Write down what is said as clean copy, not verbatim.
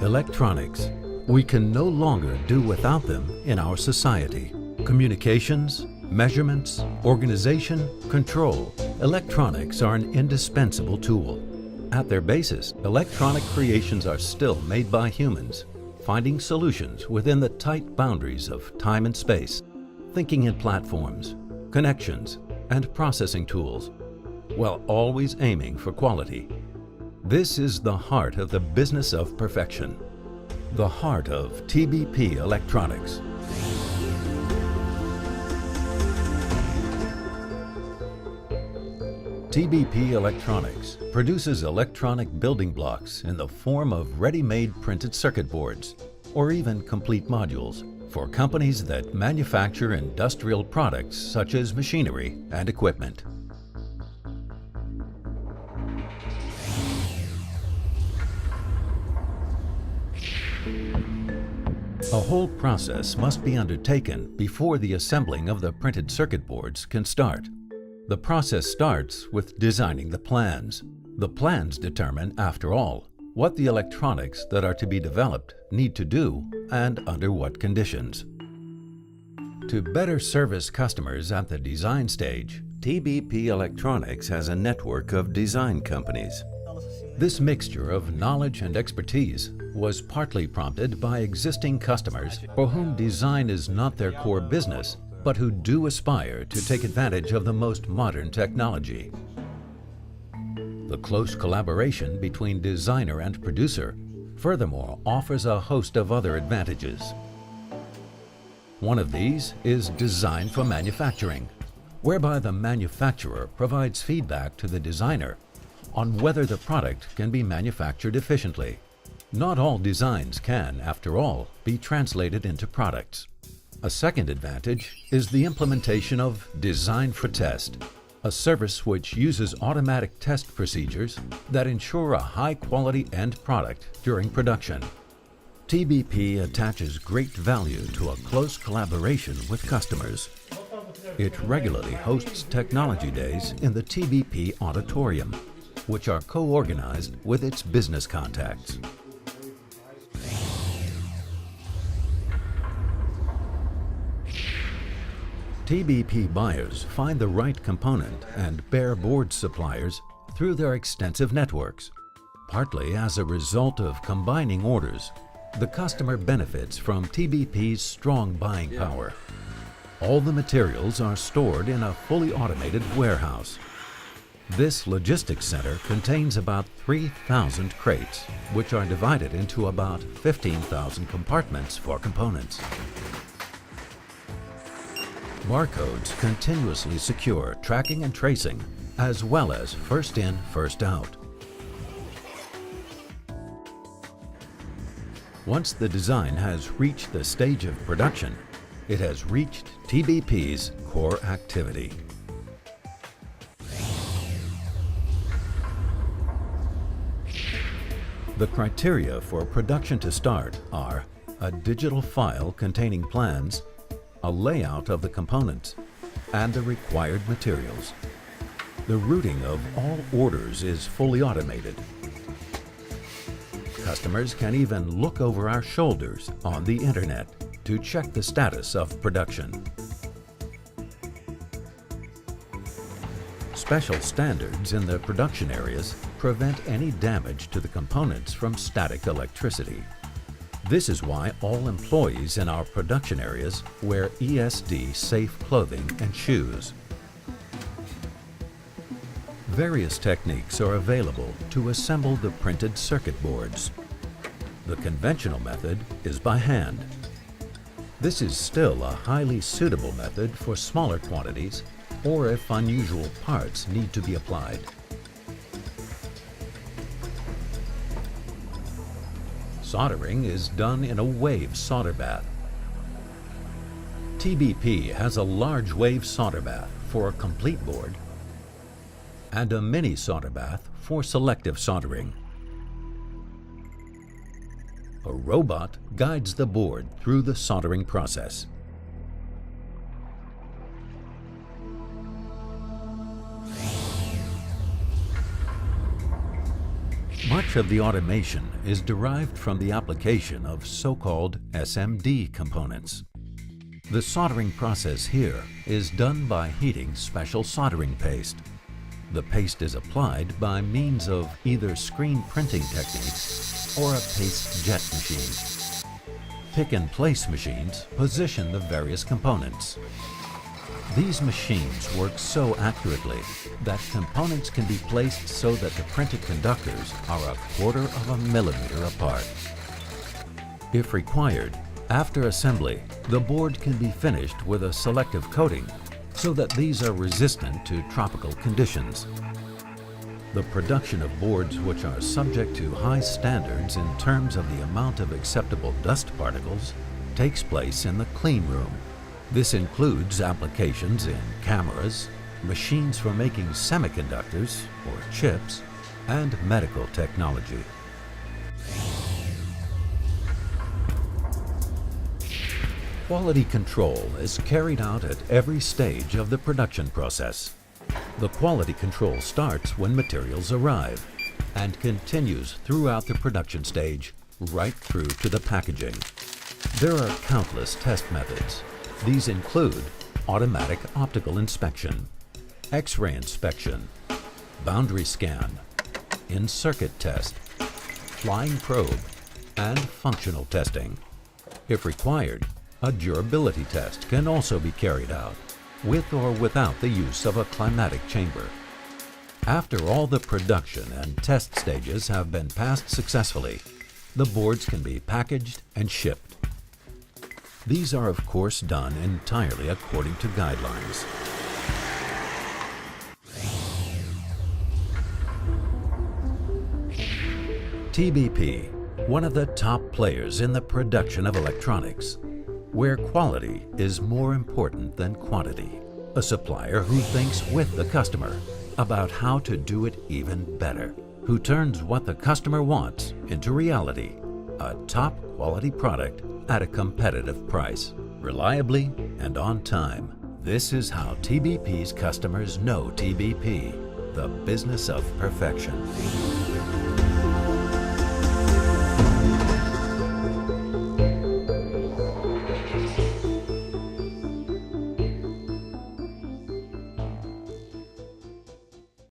Electronics. We can no longer do without them in our society. Communications, measurements, organization, control. Electronics are an indispensable tool. At their basis, electronic creations are still made by humans, finding solutions within the tight boundaries of time and space, thinking in platforms, connections, and processing tools, while always aiming for quality. This is the heart of the business of perfection, the heart of TBP Electronics. TBP Electronics produces electronic building blocks in the form of ready-made printed circuit boards, or even complete modules, for companies that manufacture industrial products such as machinery and equipment. A whole process must be undertaken before the assembling of the printed circuit boards can start. The process starts with designing the plans. The plans determine, after all, what the electronics that are to be developed need to do and under what conditions. To better service customers at the design stage, TBP Electronics has a network of design companies. This mixture of knowledge and expertise was partly prompted by existing customers for whom design is not their core business, but who do aspire to take advantage of the most modern technology. The close collaboration between designer and producer, furthermore, offers a host of other advantages. One of these is design for manufacturing, whereby the manufacturer provides feedback to the designer on whether the product can be manufactured efficiently. Not all designs can, after all, be translated into products. A second advantage is the implementation of Design for Test, a service which uses automatic test procedures that ensure a high-quality end product during production. TBP attaches great value to a close collaboration with customers. It regularly hosts technology days in the TBP Auditorium, which are co-organized with its business contacts. TBP buyers find the right component and bare board suppliers through their extensive networks. Partly as a result of combining orders, the customer benefits from TBP's strong buying power. All the materials are stored in a fully automated warehouse. This logistics center contains about 3,000 crates, which are divided into about 15,000 compartments for components. Barcodes continuously secure tracking and tracing, as well as first in, first out. Once the design has reached the stage of production, it has reached TBP's core activity. The criteria for production to start are a digital file containing plans, a layout of the components, and the required materials. The routing of all orders is fully automated. Customers can even look over our shoulders on the internet to check the status of production. Special standards in the production areas prevent any damage to the components from static electricity. This is why all employees in our production areas wear ESD-safe clothing and shoes. Various techniques are available to assemble the printed circuit boards. The conventional method is by hand. This is still a highly suitable method for smaller quantities or if unusual parts need to be applied. Soldering is done in a wave solder bath. TBP has a large wave solder bath for a complete board and a mini solder bath for selective soldering. A robot guides the board through the soldering process. Much Much of the automation is derived from the application of so-called SMD components. The soldering process here is done by heating special soldering paste. The paste is applied by means of either screen printing techniques or a paste jet machine. Pick-and-place machines position the various components. These machines work so accurately that components can be placed so that the printed conductors are 1/4 millimeter apart. If required, after assembly, the board can be finished with a selective coating so that these are resistant to tropical conditions. The production of boards which are subject to high standards in terms of the amount of acceptable dust particles takes place in the clean room. This includes applications in cameras, machines for making semiconductors or chips, and medical technology. Quality control is carried out at every stage of the production process. The quality control starts when materials arrive and continues throughout the production stage, right through to the packaging. There are countless test methods. These include automatic optical inspection, X-ray inspection, boundary scan, in-circuit test, flying probe, and functional testing. If required, a durability test can also be carried out, with or without the use of a climatic chamber. After all the production and test stages have been passed successfully, the boards can be packaged and shipped. These are of course done entirely according to guidelines. TBP, one of the top players in the production of electronics, where quality is more important than quantity. A supplier who thinks with the customer about how to do it even better, who turns what the customer wants into reality, a top quality product at a competitive price, reliably and on time. This is how TBP's customers know TBP, the business of perfection.